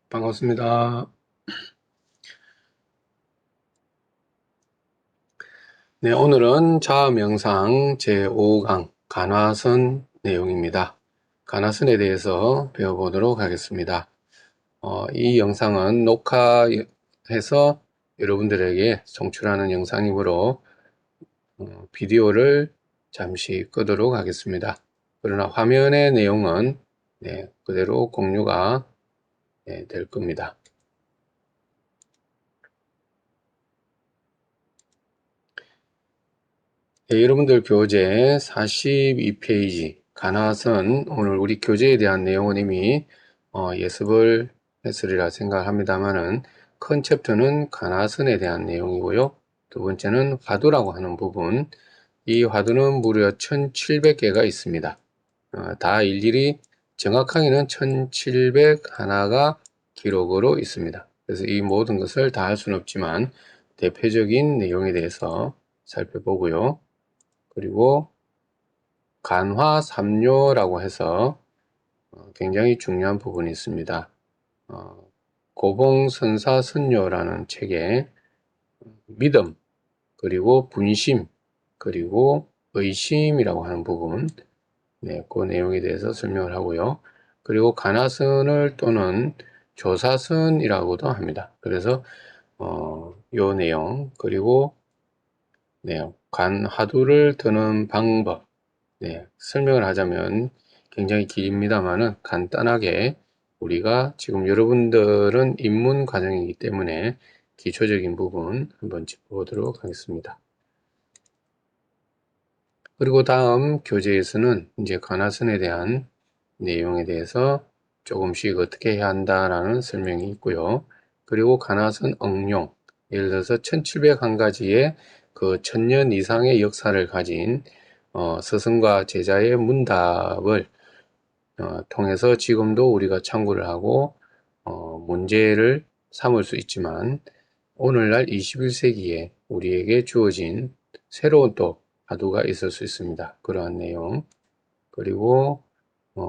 반갑습니다. 네, 오늘은 자아명상 제5강 간화선 내용입니다. 간화선에 대해서 배워보도록 하겠습니다. 이 영상은 녹화해서 여러분들에게 송출하는 영상이므로 비디오를 잠시 끄도록 하겠습니다. 그러나 화면의 내용은 그대로 공유가 될 겁니다. 여러분들 교재 42페이지 간화선, 오늘 우리 교재에 대한 내용은 이미 예습을 했으리라 생각합니다만은, 큰 챕터는 간화선에 대한 내용이고요. 두 번째는 화두라고 하는 부분, 이 화두는 무려 1700개가 있습니다. 다 일일이 정확하게는 1701가 기록으로 있습니다. 그래서 이 모든 것을 다 할 수는 없지만 대표적인 내용에 대해서 살펴보고요. 그리고 간화 3료라고 해서 굉장히 중요한 부분이 있습니다. 고봉선사선료라는 책에 믿음, 그리고 분심, 그리고 의심이라고 하는 부분, 그 내용에 대해서 설명을 하고요. 그리고 간화선을 또는 조사선이라고도 합니다. 그래서 요 내용, 그리고 간화두를 드는 방법, 설명을 하자면 굉장히 깁니다만은 간단하게, 우리가 지금 여러분들은 입문 과정이기 때문에 기초적인 부분 한번 짚어보도록 하겠습니다. 그리고 다음 교재에서는 이제 간화선에 대한 내용에 대해서 조금씩 어떻게 해야 한다라는 설명이 있고요. 그리고 간화선 응용, 예를 들어서 1701가지의 그 1000년 이상의 역사를 가진 스승과 제자의 문답을 통해서 지금도 우리가 참고를 하고 문제를 삼을 수 있지만, 오늘날 21세기에 우리에게 주어진 새로운 또 화두가 있을 수 있습니다. 그러한 내용, 그리고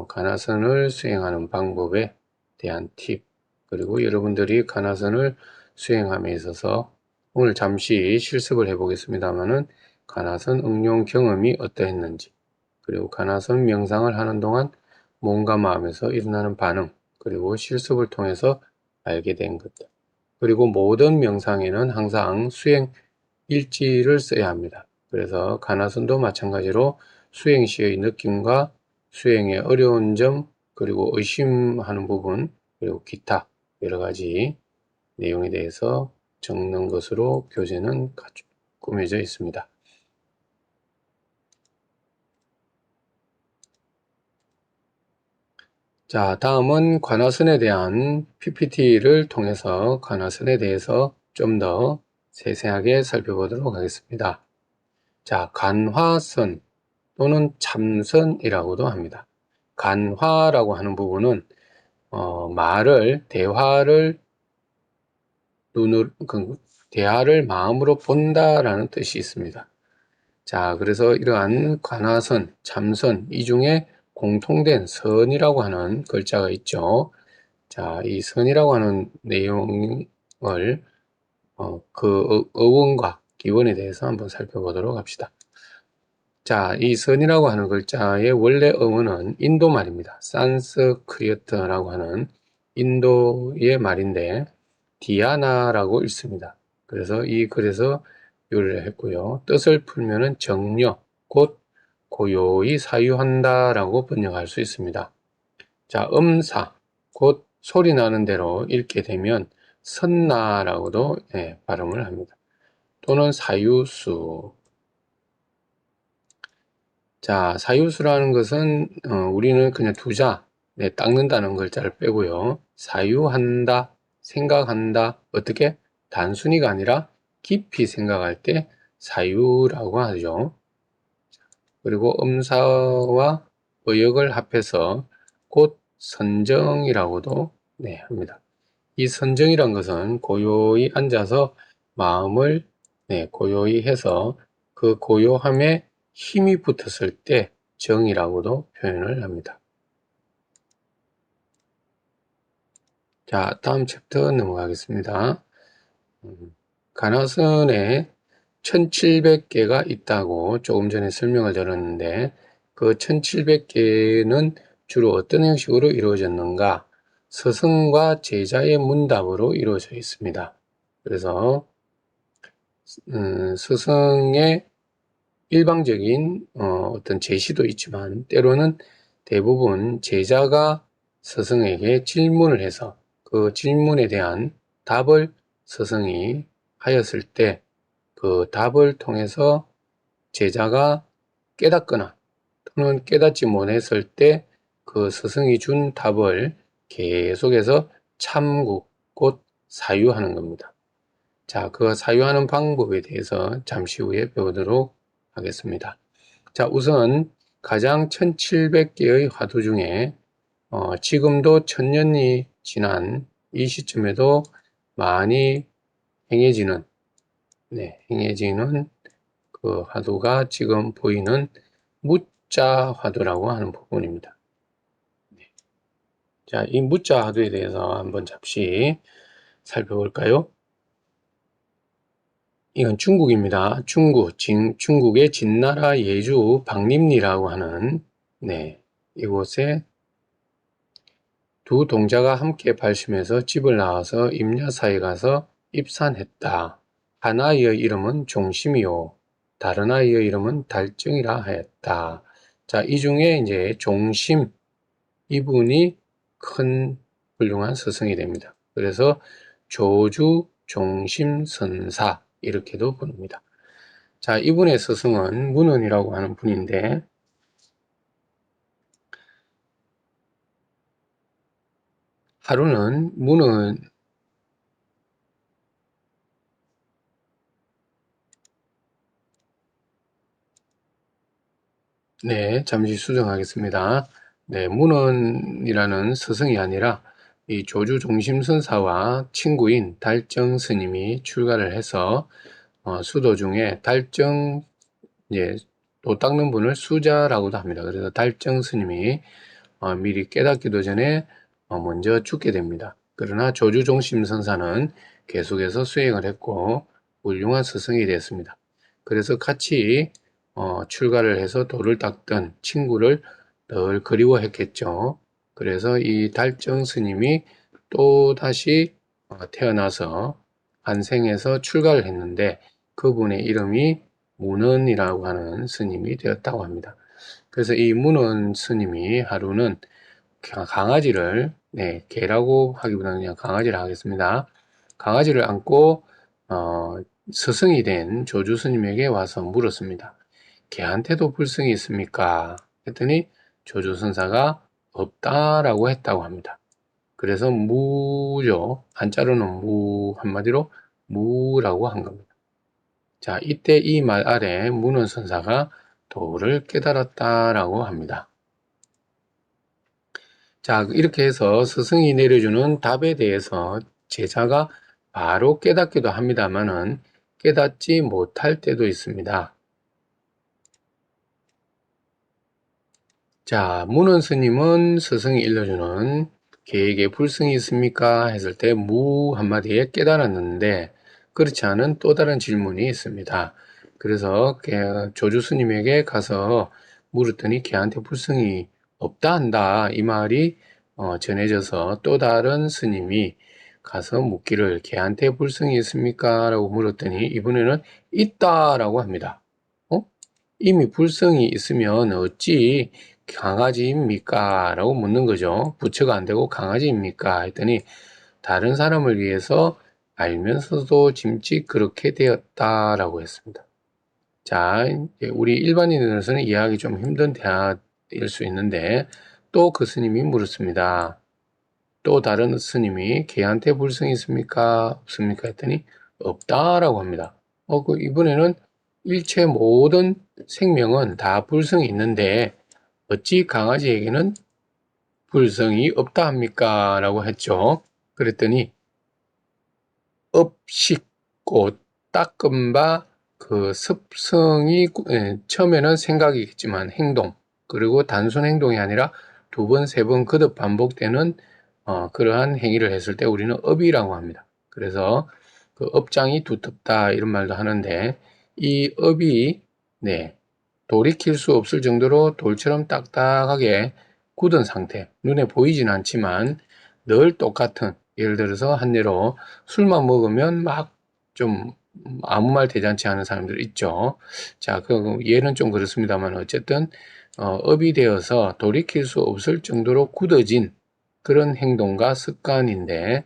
간화선을 수행하는 방법에 대한 팁, 그리고 여러분들이 간화선을 수행함에 있어서 오늘 잠시 실습을 해보겠습니다만은 간화선 응용 경험이 어떠했는지, 그리고 간화선 명상을 하는 동안 몸과 마음에서 일어나는 반응, 그리고 실습을 통해서 알게 된 것들, 그리고 모든 명상에는 항상 수행 일지를 써야 합니다. 그래서 간화선도 마찬가지로 수행 시의 느낌과 수행의 어려운 점, 그리고 의심하는 부분, 그리고 기타 여러 가지 내용에 대해서 적는 것으로 교재는 꾸며져 있습니다. 자, 다음은 간화선에 대한 PPT를 통해서 간화선에 대해서 좀 더 세세하게 살펴보도록 하겠습니다. 자, 간화선 또는 참선이라고도 합니다. 간화라고 하는 부분은 대화를 마음으로 본다라는 뜻이 있습니다. 자, 그래서 이러한 간화선, 참선, 이 중에 공통된 선이라고 하는 글자가 있죠. 자, 이 선이라고 하는 내용을 그 어원과 기원에 대해서 한번 살펴보도록 합시다. 자, 이 선이라고 하는 글자의 원래 어원은 인도 말입니다. 산스크리트라고 하는 인도의 말인데 디아나라고 읽습니다. 그래서 이 글에서 요리를 했고요. 뜻을 풀면은 정려, 곧 고요히 사유한다 라고 번역할 수 있습니다. 자, 음사, 곧 소리 나는 대로 읽게 되면 선나라고도 발음을 합니다. 또는 사유수. 자, 사유수라는 것은 우리는 그냥 두자, 닦는다는 글자를 빼고요. 사유한다, 생각한다, 어떻게? 단순히가 아니라 깊이 생각할 때 사유라고 하죠. 그리고 음사와 의역을 합해서 곧 선정이라고도 합니다. 이 선정이란 것은 고요히 앉아서 마음을 고요히 해서 그 고요함에 힘이 붙었을 때 정이라고도 표현을 합니다. 자, 다음 챕터 넘어가겠습니다. 가나선에 1700개가 있다고 조금 전에 설명을 드렸는데 그 1700개는 주로 어떤 형식으로 이루어졌는가? 스승과 제자의 문답으로 이루어져 있습니다. 그래서 스승의 일방적인 어떤 제시도 있지만 때로는 대부분 제자가 스승에게 질문을 해서 그 질문에 대한 답을 스승이 하였을 때 그 답을 통해서 제자가 깨닫거나 또는 깨닫지 못했을 때 그 스승이 준 답을 계속해서 참고 곧 사유하는 겁니다. 자, 그 사유하는 방법에 대해서 잠시 후에 배우도록 하겠습니다. 자, 우선 가장 1700개의 화두 중에 지금도 1000년이 지난 이 시점에도 많이 행해지는 행해지는 그 화두가 지금 보이는 무자 화두라고 하는 부분입니다. 자, 이 무자 화두에 대해서 한번 잠시 살펴볼까요? 이건 중국입니다. 중국의 진나라 예주 박림리라고 하는 이곳에 두 동자가 함께 발심해서 집을 나와서 임야사에 가서 입산했다. 한 아이의 이름은 종심이요, 다른 아이의 이름은 달정이라 하였다. 자, 이 중에 이제 종심 이분이 큰 훌륭한 스승이 됩니다. 그래서 조주 종심선사 이렇게도 부릅니다. 자, 이분의 스승은 문헌이라고 하는 분인데 하루는 문헌 잠시 수정하겠습니다. 문헌이라는 스승이 아니라 이 조주 종심선사와 친구인 달정 스님이 출가를 해서 수도 중에 달정 도 닦는 분을 수자라고도 합니다. 그래서 달정 스님이 미리 깨닫기도 전에 먼저 죽게 됩니다. 그러나 조주종심선사는 계속해서 수행을 했고 훌륭한 스승이 됐습니다. 그래서 같이 출가를 해서 도를 닦던 친구를 늘 그리워했겠죠. 그래서 이 달정 스님이 또 다시 태어나서 한생에서 출가를 했는데 그분의 이름이 문헌이라고 하는 스님이 되었다고 합니다. 그래서 이 문헌 스님이 하루는 강아지를, 개라고 하기보다는 그냥 강아지를 하겠습니다. 강아지를 안고 스승이 된 조주 스님에게 와서 물었습니다. 개한테도 불승이 있습니까? 했더니 조주 선사가 없다라고 했다고 합니다. 그래서 무죠. 한자로는 무, 한마디로 무라고 한 겁니다. 자, 이때 이 말 아래 문헌 선사가 도를 깨달았다라고 합니다. 자, 이렇게 해서 스승이 내려주는 답에 대해서 제자가 바로 깨닫기도 합니다만은 깨닫지 못할 때도 있습니다. 자, 문헌 스님은 스승이 일러주는 개에게 불승이 있습니까? 했을 때 무 한마디에 깨달았는데 그렇지 않은 또 다른 질문이 있습니다. 그래서 조주 스님에게 가서 물었더니 개한테 불승이 없다 한다 이 말이 전해져서 또 다른 스님이 가서 묻기를 개한테 불승이 있습니까? 라고 물었더니 이번에는 있다라고 합니다. 이미 불성이 있으면 어찌 강아지입니까? 라고 묻는 거죠. 부처가 안 되고 강아지입니까? 했더니 다른 사람을 위해서 알면서도 짐짓 그렇게 되었다라고 했습니다. 자, 우리 일반인으로서는 이해하기 좀 힘든 대화일 수 있는데 또 그 스님이 물었습니다. 또 다른 스님이 걔한테 불성이 있습니까? 없습니까? 했더니 없다라고 합니다. 이번에는 일체 모든 생명은 다 불성이 있는데 어찌 강아지에게는 불성이 없다 합니까? 라고 했죠. 그랬더니 업식고 닦은 바 그 습성이 처음에는 생각이겠지만 행동 그리고 단순 행동이 아니라 두 번, 세 번 거듭 반복되는 그러한 행위를 했을 때 우리는 업이라고 합니다. 그래서 그 업장이 두텁다 이런 말도 하는데 이 업이 네, 돌이킬 수 없을 정도로 돌처럼 딱딱하게 굳은 상태, 눈에 보이진 않지만 늘 똑같은, 예를 들어서 한 예로 술만 먹으면 막 좀 아무 말 대잔치 하는 사람들 있죠. 자, 그 예는 좀 그렇습니다만 어쨌든 업이 되어서 돌이킬 수 없을 정도로 굳어진 그런 행동과 습관인데,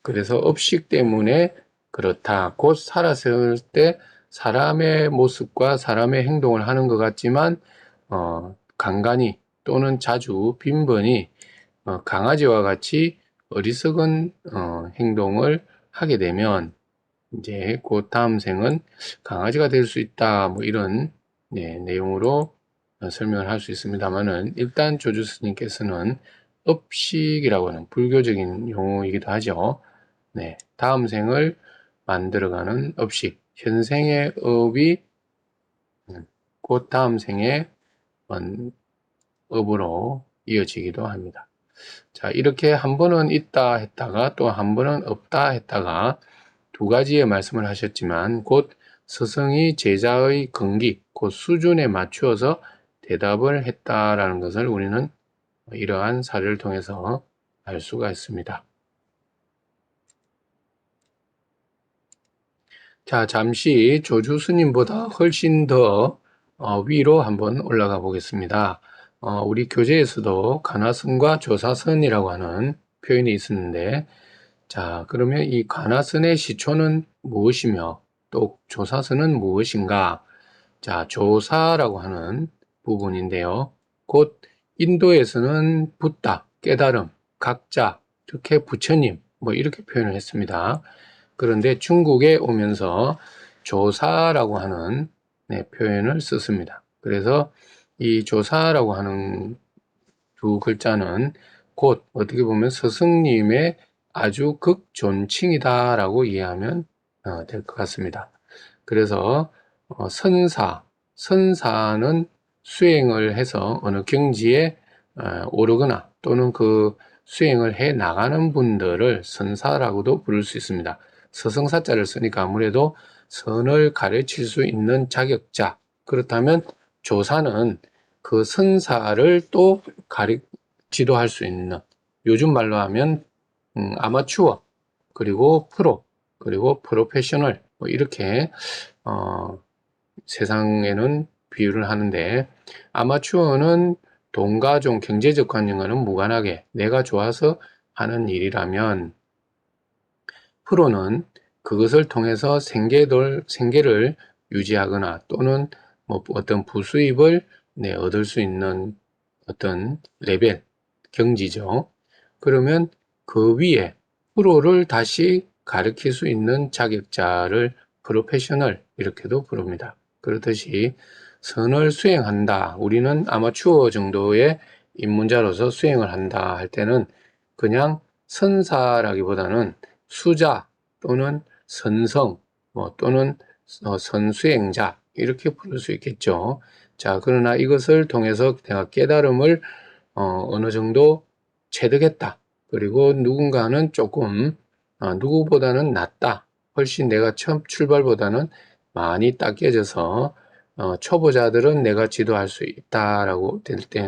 그래서 업식 때문에 그렇다. 곧 살았을 때 사람의 모습과 사람의 행동을 하는 것 같지만, 간간히 또는 자주 빈번히 강아지와 같이 어리석은 행동을 하게 되면 이제 곧 다음 생은 강아지가 될 수 있다. 뭐 이런 네, 내용으로 설명을 할 수 있습니다만은 일단 조주 스님께서는 업식이라고 하는 불교적인 용어이기도 하죠. 네, 다음 생을 만들어가는 업식, 현생의 업이 곧 다음 생의 업으로 이어지기도 합니다. 자, 이렇게 한 번은 있다 했다가 또 한 번은 없다 했다가 두 가지의 말씀을 하셨지만 곧 스승이 제자의 근기, 곧 수준에 맞추어서 대답을 했다라는 것을 우리는 이러한 사례를 통해서 알 수가 있습니다. 자, 잠시 조주 스님보다 훨씬 더 위로 한번 올라가 보겠습니다. 우리 교재에서도 가나선과 조사선이라고 하는 표현이 있었는데, 자, 그러면 이 가나선의 시초는 무엇이며 또 조사선은 무엇인가? 자, 조사라고 하는 부분인데요. 곧 인도에서는 붓다, 깨달음, 각자, 특히 부처님, 뭐 이렇게 표현을 했습니다. 그런데 중국에 오면서 조사라고 하는 표현을 썼습니다. 그래서 이 조사라고 하는 두 글자는 곧 어떻게 보면 스승님의 아주 극존칭이다라고 이해하면 될 것 같습니다. 그래서 선사는 수행을 해서 어느 경지에 오르거나 또는 그 수행을 해 나가는 분들을 선사라고도 부를 수 있습니다. 서성사자를 쓰니까 아무래도 선을 가르칠 수 있는 자격자. 그렇다면 조사는 그 선사를 또 지도할 수 있는, 요즘 말로 하면 아마추어, 그리고 프로, 그리고 프로페셔널, 뭐 이렇게 세상에는 비유를 하는데, 아마추어는 돈과 좀 경제적 관념과는 무관하게 내가 좋아서 하는 일이라면, 프로는 그것을 통해서 생계를 유지하거나 또는 뭐 어떤 부수입을 얻을 수 있는 어떤 레벨, 경지죠. 그러면 그 위에 프로를 다시 가르칠 수 있는 자격자를 프로페셔널 이렇게도 부릅니다. 그렇듯이 선을 수행한다. 우리는 아마추어 정도의 입문자로서 수행을 한다 할 때는 그냥 선사라기보다는 수자 또는 선성 또는 선수행자 이렇게 부를 수 있겠죠. 자, 그러나 이것을 통해서 내가 깨달음을 어느 정도 체득했다. 그리고 누군가는 조금 누구보다는 낫다. 훨씬 내가 처음 출발보다는 많이 닦여져서 초보자들은 내가 지도할 수 있다라고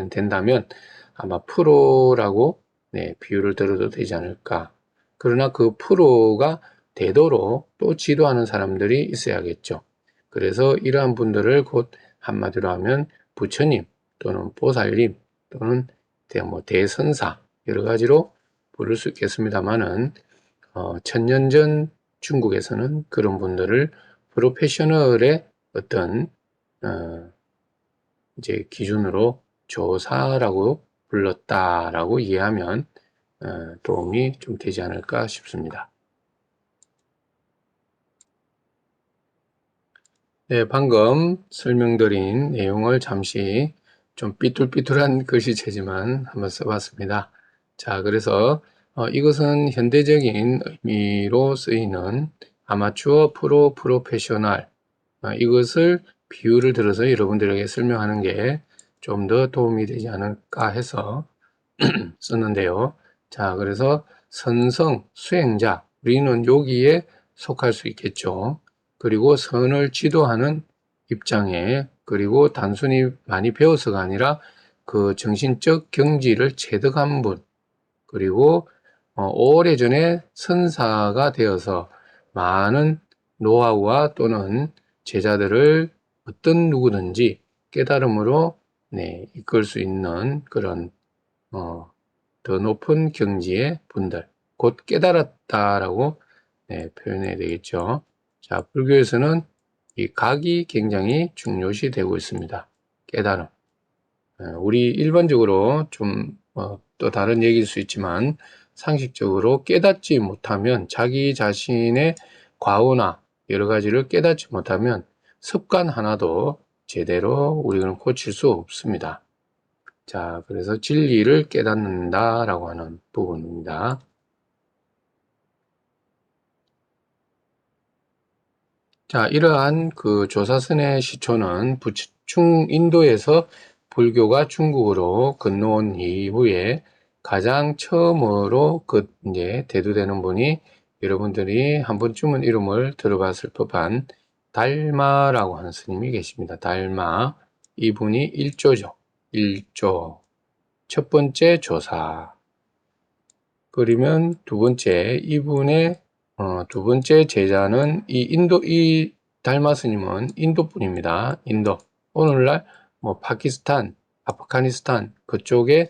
된다면 아마 프로라고 비유를 들어도 되지 않을까. 그러나 그 프로가 되도록 또 지도하는 사람들이 있어야겠죠. 그래서 이러한 분들을 곧 한마디로 하면 부처님 또는 보살님 또는 대선사 여러 가지로 부를 수 있겠습니다만은 천년 전 중국에서는 그런 분들을 프로페셔널의 어떤 이제 기준으로 조사라고 불렀다라고 이해하면 도움이 좀 되지 않을까 싶습니다. 네, 방금 설명드린 내용을 잠시 좀 삐뚤삐뚤한 글씨체지만 한번 써봤습니다. 자, 그래서 이것은 현대적인 의미로 쓰이는 아마추어, 프로, 프로페셔널 이것을 비유를 들어서 여러분들에게 설명하는 게 좀 더 도움이 되지 않을까 해서 썼는데요. 자, 그래서 선성, 수행자, 우리는 여기에 속할 수 있겠죠. 그리고 선을 지도하는 입장에, 그리고 단순히 많이 배워서가 아니라 그 정신적 경지를 체득한 분, 그리고 오래전에 선사가 되어서 많은 노하우와 또는 제자들을 어떤 누구든지 깨달음으로 이끌 수 있는 그런 더 높은 경지의 분들, 곧 깨달았다라고 표현해야 되겠죠. 자, 불교에서는 이 각이 굉장히 중요시 되고 있습니다. 깨달음. 우리 일반적으로 좀 또 다른 얘기일 수 있지만 상식적으로 깨닫지 못하면 자기 자신의 과오나 여러 가지를 깨닫지 못하면 습관 하나도 제대로 우리는 고칠 수 없습니다. 자, 그래서 진리를 깨닫는다라고 하는 부분입니다. 자, 이러한 그 조사선의 시초는 인도에서 불교가 중국으로 건너온 이후에 가장 처음으로 이제 대두되는 분이 여러분들이 한 번쯤은 이름을 들어봤을 법한 달마라고 하는 스님이 계십니다. 달마. 이분이 일조죠. 일조. 첫 번째 조사. 그러면 두 번째, 이분의 두 번째 제자는 이 달마 스님은 인도 분입니다. 인도. 오늘날 뭐 파키스탄, 아프가니스탄 그쪽의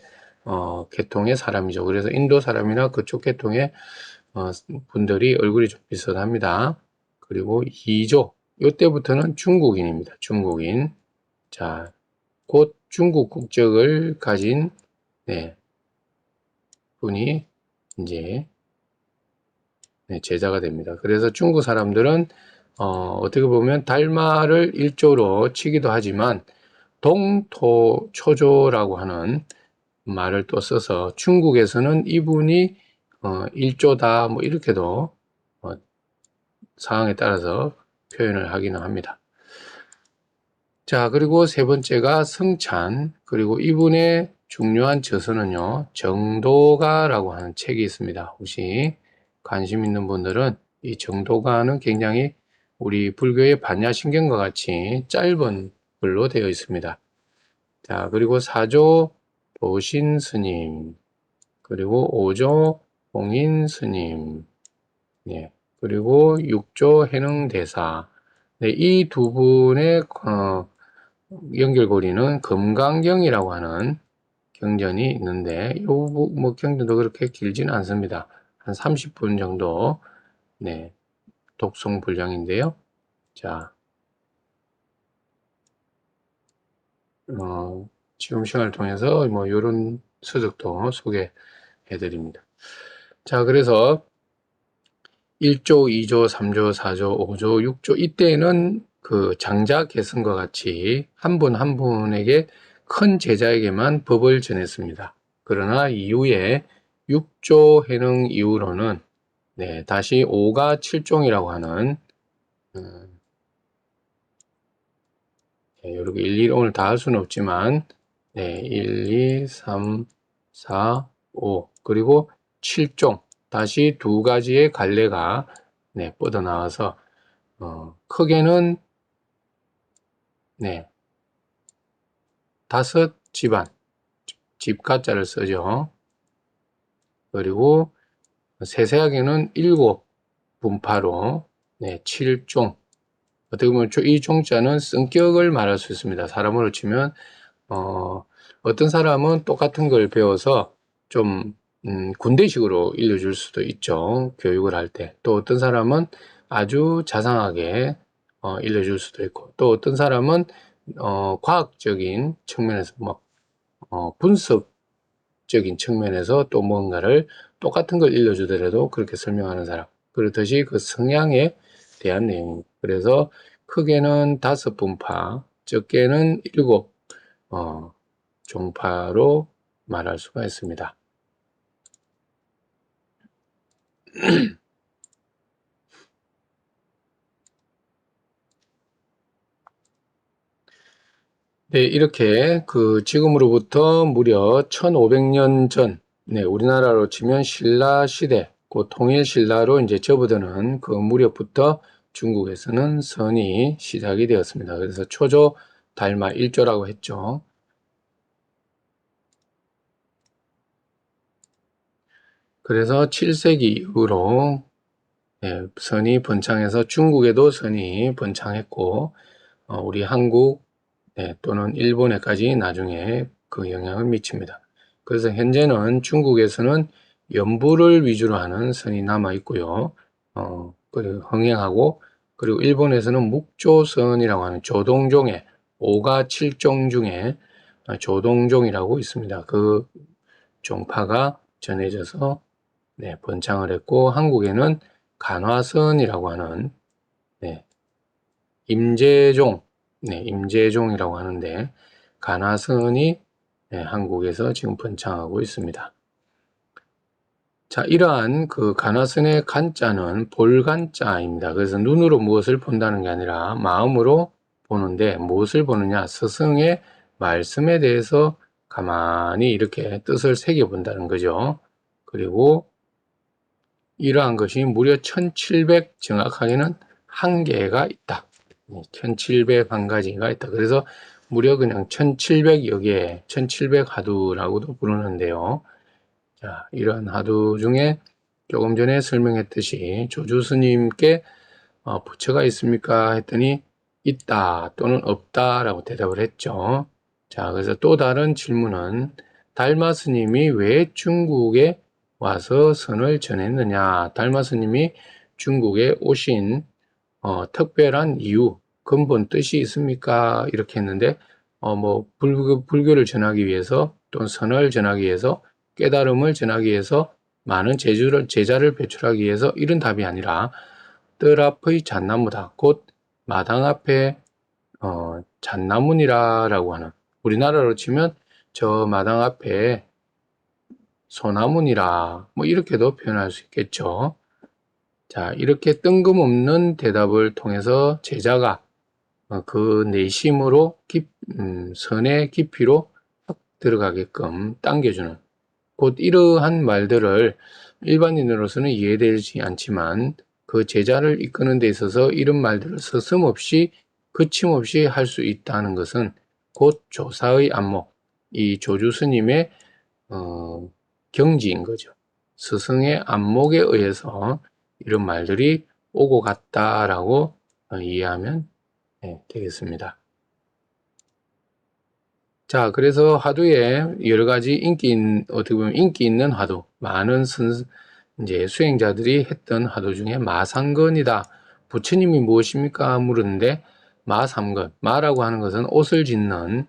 계통의 사람이죠. 그래서 인도 사람이나 그쪽 계통의 분들이 얼굴이 좀 비슷합니다. 그리고 2조. 이때부터는 중국인입니다. 중국인. 자, 곧 중국 국적을 가진 분이 이제 제자가 됩니다. 그래서 중국 사람들은 어떻게 보면 달마를 일조로 치기도 하지만 동토초조라고 하는 말을 또 써서 중국에서는 이분이 일조다 뭐 이렇게도 상황에 따라서 표현을 하기는 합니다. 자, 그리고 세 번째가 성찬. 그리고 이분의 중요한 저서는요, 정도가라고 하는 책이 있습니다. 혹시 관심 있는 분들은 이 정도가는 굉장히 우리 불교의 반야신경과 같이 짧은 글로 되어 있습니다. 자, 그리고 4조 도신 스님, 그리고 5조 봉인 스님, 그리고 6조 해능대사. 이 두 분의 연결고리는 금강경이라고 하는 경전이 있는데 뭐 경전도 그렇게 길지는 않습니다. 한 30분 정도 독송 분량인데요. 자, 지금 시간을 통해서 뭐 이런 서적도 소개해 드립니다. 자, 그래서 1조, 2조, 3조, 4조, 5조, 6조 이때는 그 장자 개성과 같이 한 분 한 분에게 큰 제자에게만 법을 전했습니다. 그러나 이후에 6조 해능 이후로는 다시 5가 7종이라고 하는 이렇게 일일이 오늘 다 할 수는 없지만 1, 2, 3, 4, 5 그리고 7종 다시 두 가지의 갈래가 뻗어나와서 크게는 다섯 집안, 집가자를 쓰죠. 그리고 세세하게는 7 분파로 7종. 어떻게 보면 이 종자는 성격을 말할 수 있습니다. 사람으로 치면 어떤 사람은 똑같은 걸 배워서 좀 군대식으로 일러줄 수도 있죠. 교육을 할 때. 또 어떤 사람은 아주 자상하게 일러줄 수도 있고, 또 어떤 사람은 과학적인 측면에서 분석적인 측면에서 또 뭔가를 똑같은 걸 일러주더라도 그렇게 설명하는 사람. 그렇듯이 그 성향에 대한 내용. 그래서 크게는 5분파, 적게는 7 종파로 말할 수가 있습니다. 네, 이렇게 지금으로부터 무려 1500년 전 네, 우리나라로 치면 신라 시대, 그 통일 신라로 이제 접어드는 그 무렵부터 중국에서는 선이 시작이 되었습니다. 그래서 초조 달마 일조라고 했죠. 그래서 7세기 이후로 선이 번창해서 중국에도 선이 번창했고 우리 한국 또는 일본에까지 나중에 그 영향을 미칩니다. 그래서 현재는 중국에서는 연부를 위주로 하는 선이 남아 있고요. 그리고 흥행하고 그리고 일본에서는 묵조선이라고 하는 조동종의 5가 7종 중에 조동종이라고 있습니다. 그 종파가 전해져서 번창을 했고 한국에는 간화선이라고 하는 임재종, 임재종이라고 하는데 간화선이 한국에서 지금 번창하고 있습니다. 자, 이러한 그 간화선의 간자는 볼간자입니다. 그래서 눈으로 무엇을 본다는 게 아니라 마음으로 보는데 무엇을 보느냐? 스승의 말씀에 대해서 가만히 이렇게 뜻을 새겨본다는 거죠. 그리고 이러한 것이 무려 1700 정확하게는 한 개가 있다. 1701가지가 있다. 그래서 무려 그냥 1700여 개, 1700 하두라고도 부르는데요. 자, 이러한 하두 중에 조금 전에 설명했듯이 조주 스님께 부처가 있습니까? 했더니 있다 또는 없다라고 대답을 했죠. 자, 그래서 또 다른 질문은 달마 스님이 왜 중국에 와서 선을 전했느냐? 달마 스님이 중국에 오신 특별한 이유, 근본 뜻이 있습니까? 이렇게 했는데 뭐 불교를 전하기 위해서 또는 선을 전하기 위해서 깨달음을 전하기 위해서 많은 제자를 배출하기 위해서 이런 답이 아니라 뜰 앞의 잣나무다. 곧 마당 앞에 잣나무니라라고 하는 우리나라로 치면 저 마당 앞에 소나무니라 뭐 이렇게도 표현할 수 있겠죠. 자, 이렇게 뜬금없는 대답을 통해서 제자가 그 내심으로 선의 깊이로 확 들어가게끔 당겨주는 곧 이러한 말들을 일반인으로서는 이해되지 않지만 그 제자를 이끄는 데 있어서 이런 말들을 서슴없이 거침없이 할 수 있다는 것은 곧 조사의 안목, 이 조주 스님의 경지인 거죠. 스승의 안목에 의해서 이런 말들이 오고 갔다라고 이해하면 되겠습니다. 자, 그래서 화두에 여러 가지 어떻게 보면 인기 있는 화두, 많은 이제 수행자들이 했던 화두 중에 마상건이다. 부처님이 무엇입니까? 물었는데 마삼건, 마라고 하는 것은 옷을 짓는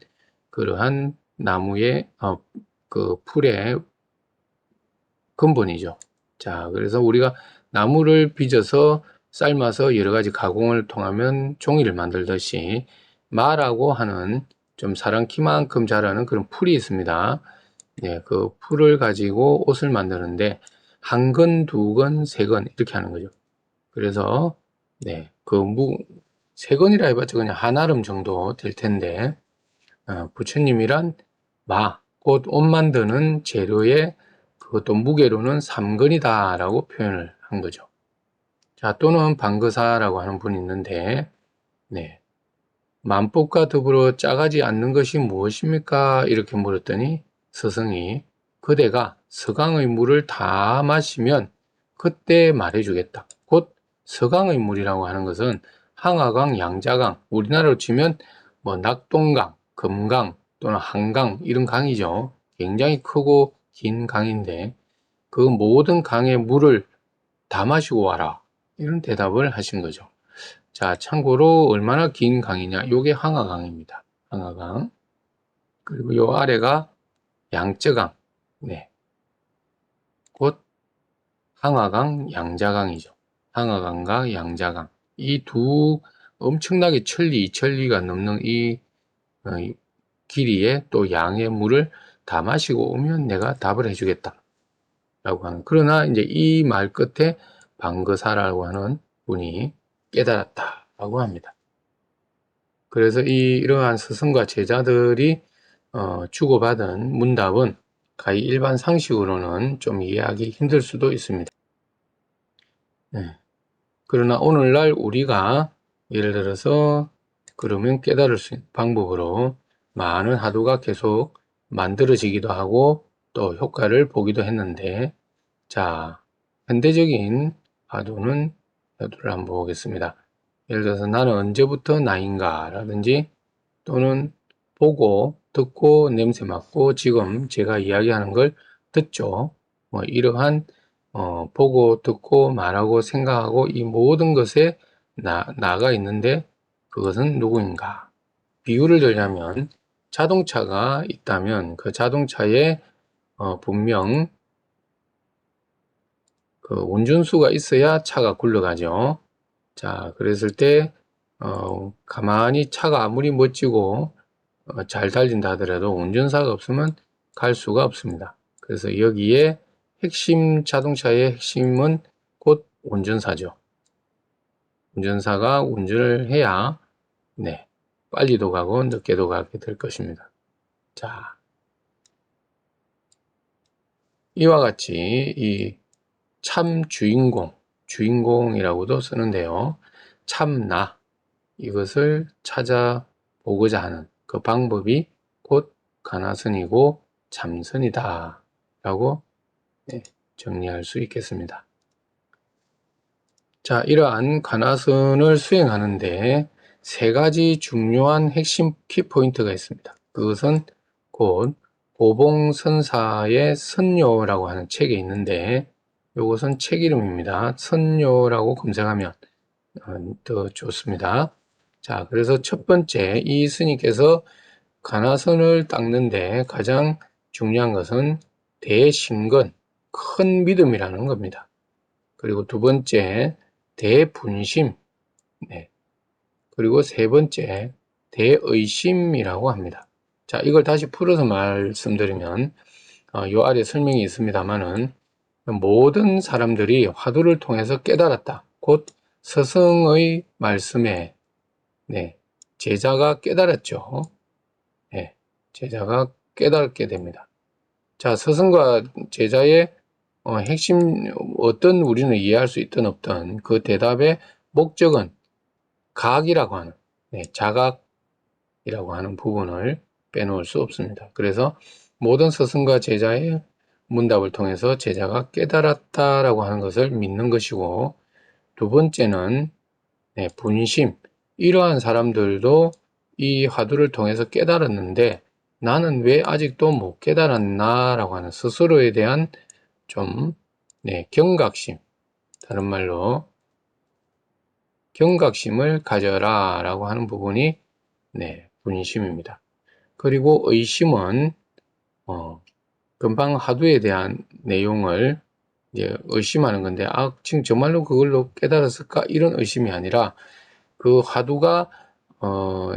그러한 나무의 그 풀의 근본이죠. 자, 그래서 우리가 나무를 빚어서 삶아서 여러 가지 가공을 통하면 종이를 만들듯이 마라고 하는 좀 사람 키만큼 자라는 그런 풀이 있습니다. 그 풀을 가지고 옷을 만드는데 한 건, 두 건, 세 건 이렇게 하는 거죠. 그래서 세 건이라 해봤자 그냥 한 아름 정도 될 텐데 부처님이란 곧 옷 만드는 재료의 그것도 무게로는 3건이다 라고 표현을 한 거죠. 자, 또는 방거사라고 하는 분이 있는데 만법과 더불어 짜가지 않는 것이 무엇입니까? 이렇게 물었더니 스승이 그대가 서강의 물을 다 마시면 그때 말해주겠다. 곧 서강의 물이라고 하는 것은 항아강, 양자강, 우리나라로 치면 뭐 낙동강, 금강 또는 한강 이런 강이죠. 굉장히 크고 긴 강인데 그 모든 강의 물을 다 마시고 와라. 이런 대답을 하신 거죠. 자, 참고로 얼마나 긴 강이냐? 요게 항아강입니다. 항아강. 그리고 요 아래가 양쯔강. 곧 항아강, 양자강이죠. 항아강과 양자강. 이 두 엄청나게 2천리가 넘는 이 길이에 또 양의 물을 다 마시고 오면 내가 답을 해주겠다. 라고 하는. 그러나 이제 이 말 끝에 방거사라고 하는 분이 깨달았다. 라고 합니다. 그래서 이러한 스승과 제자들이 주고받은 문답은 가히 일반 상식으로는 좀 이해하기 힘들 수도 있습니다. 네. 그러나 오늘날 우리가 예를 들어서 그러면 깨달을 수 있는 방법으로 많은 화두가 계속 만들어지기도 하고 또 효과를 보기도 했는데, 자, 현대적인 화두를 한번 보겠습니다. 예를 들어서 나는 언제부터 나인가 라든지, 또는 보고 듣고 냄새 맡고 지금 제가 이야기하는 걸 듣죠. 뭐 이러한 보고 듣고 말하고 생각하고 이 모든 것에 나가 있는데 그것은 누구인가? 비유를 들자면 자동차가 있다면 그 자동차에 분명 그 운전수가 있어야 차가 굴러가죠. 자, 그랬을 때 가만히 차가 아무리 멋지고 잘 달린다 하더라도 운전사가 없으면 갈 수가 없습니다. 그래서 여기에 자동차의 핵심은 곧 운전사죠. 운전사가 운전을 해야 네, 빨리도 가고 늦게도 가게 될 것입니다. 자, 이와 같이 이 참 주인공이라고도 쓰는데요. 참나, 이것을 찾아보고자 하는 그 방법이 곧 가나선이고 참선이다 라고 정리할 수 있겠습니다. 자, 이러한 가나선을 수행하는데 세 가지 중요한 핵심 키포인트가 있습니다. 그것은 곧 보봉선사의 선요라고 하는 책에 있는데, 이것은 책 이름입니다. 선요라고 검색하면 더 좋습니다. 자, 그래서 첫 번째, 이 스님께서 가나선을 닦는데 가장 중요한 것은 대심근, 큰 믿음이라는 겁니다. 그리고 두 번째, 대분심, 네. 그리고 세 번째, 대의심이라고 합니다. 자, 이걸 다시 풀어서 말씀드리면, 요 아래 설명이 있습니다만은, 모든 사람들이 화두를 통해서 깨달았다. 곧 스승의 말씀에 네, 제자가 깨달았죠. 네, 제자가 깨닫게 됩니다. 자, 스승과 제자의 핵심, 어떤 우리는 이해할 수 있든 없든 그 대답의 목적은 각이라고 하는, 네, 자각이라고 하는 부분을 빼놓을 수 없습니다. 그래서 모든 스승과 제자의 문답을 통해서 제자가 깨달았다라고 하는 것을 믿는 것이고, 두 번째는 네, 분심. 이러한 사람들도 이 화두를 통해서 깨달았는데 나는 왜 아직도 못 깨달았나 라고 하는 스스로에 대한 좀 네, 경각심, 다른 말로 경각심을 가져라 라고 하는 부분이 네, 분심입니다. 그리고 의심은 금방 화두에 대한 내용을 이제 의심하는 건데, 지금 정말로 그걸로 깨달았을까? 이런 의심이 아니라 그 화두가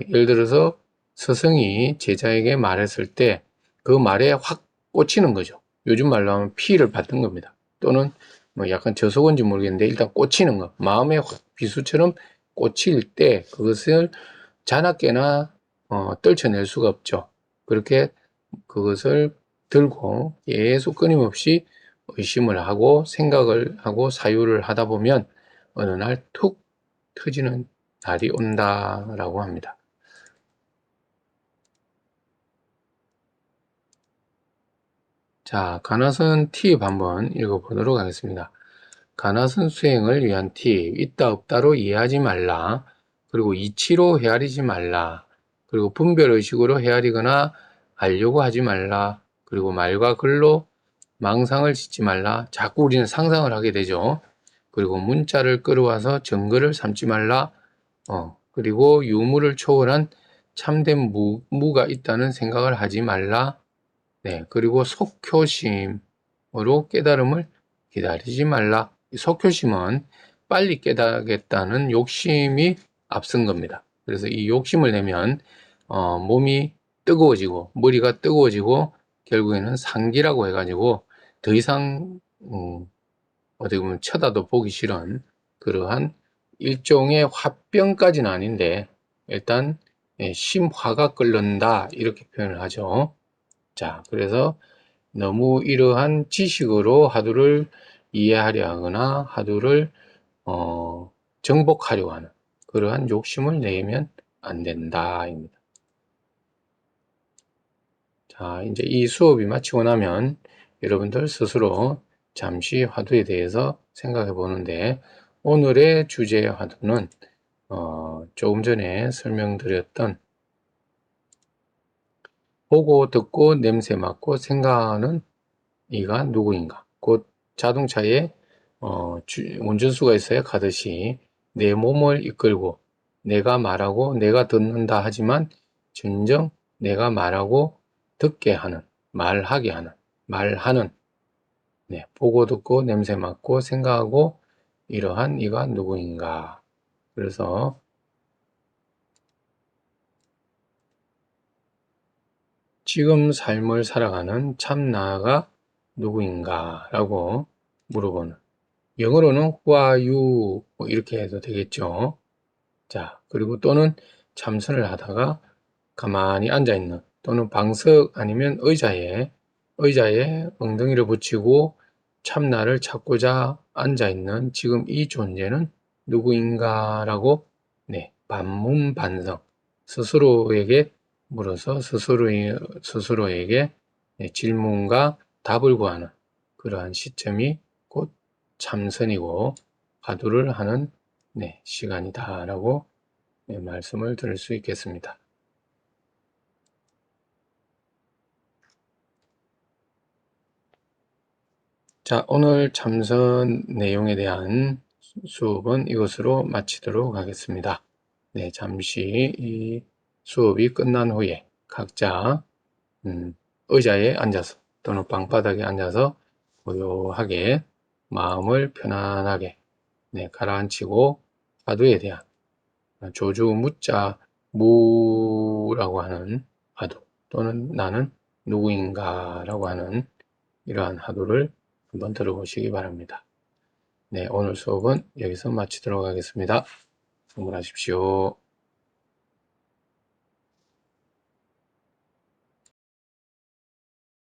예를 들어서 스승이 제자에게 말했을 때 그 말에 확 꽂히는 거죠. 요즘 말로 하면 피를 받는 겁니다. 또는 뭐 약간 저속은지 모르겠는데 일단 꽂히는 거. 마음에 확 비수처럼 꽂힐 때 그것을 자나깨나 떨쳐낼 수가 없죠. 그렇게 그것을 들고 계속 끊임없이 의심을 하고 생각을 하고 사유를 하다 보면 어느 날 툭 터지는 날이 온다라고 합니다. 자, 가나선 팁 한번 읽어보도록 하겠습니다. 가나선 수행을 위한 팁, 있다 없다로 이해하지 말라. 그리고 이치로 헤아리지 말라. 그리고 분별의식으로 헤아리거나 알려고 하지 말라. 그리고 말과 글로 망상을 짓지 말라. 자꾸 우리는 상상을 하게 되죠. 그리고 문자를 끌어와서 증거를 삼지 말라. 그리고 유무를 초월한 참된 무가 있다는 생각을 하지 말라. 네, 그리고 속효심으로 깨달음을 기다리지 말라. 속효심은 빨리 깨닫겠다는 욕심이 앞선 겁니다. 그래서 이 욕심을 내면 몸이 뜨거워지고 머리가 뜨거워지고 결국에는 상기라고 해가지고 더 이상 어떻게 보면 쳐다도 보기 싫은 그러한 일종의 화병까지는 아닌데 일단 심화가 끓는다 이렇게 표현을 하죠. 자, 그래서 너무 이러한 지식으로 하두를 이해하려 하거나 하두를 정복하려고 하는 그러한 욕심을 내면 안 된다입니다. 자, 이제 이 수업이 마치고 나면 여러분들 스스로 잠시 화두에 대해서 생각해 보는데, 오늘의 주제의 화두는 조금 전에 설명드렸던 보고 듣고 냄새 맡고 생각하는 이가 누구인가. 곧 자동차에 운전수가 있어야 가듯이 내 몸을 이끌고 내가 말하고 내가 듣는다 하지만 진정 내가 말하고 듣게 하는, 말하는, 네, 보고 듣고 냄새 맡고 생각하고 이러한 이가 누구인가. 그래서 지금 삶을 살아가는 참 나가 누구인가 라고 물어보는, 영어로는 who are you 뭐 이렇게 해도 되겠죠. 자, 그리고 또는 참선을 하다가 가만히 앉아있는, 또는 방석 아니면 의자에 엉덩이를 붙이고 참나를 찾고자 앉아있는 지금 이 존재는 누구인가라고, 네, 반문반성, 스스로에게 물어서 스스로에게 네, 질문과 답을 구하는 그러한 시점이 곧 참선이고 화두를 하는 네, 시간이다라고 네, 말씀을 드릴 수 있겠습니다. 자, 오늘 참선 내용에 대한 수업은 이것으로 마치도록 하겠습니다. 네, 잠시 이 수업이 끝난 후에 각자 의자에 앉아서 또는 방바닥에 앉아서 고요하게 마음을 편안하게 네, 가라앉히고 화두에 대한 조주 무자 무라고 하는 화두, 또는 나는 누구인가라고 하는 이러한 화두를 한번 들어보시기 바랍니다. 네, 오늘 수업은 여기서 마치도록 하겠습니다. 성불하십시오.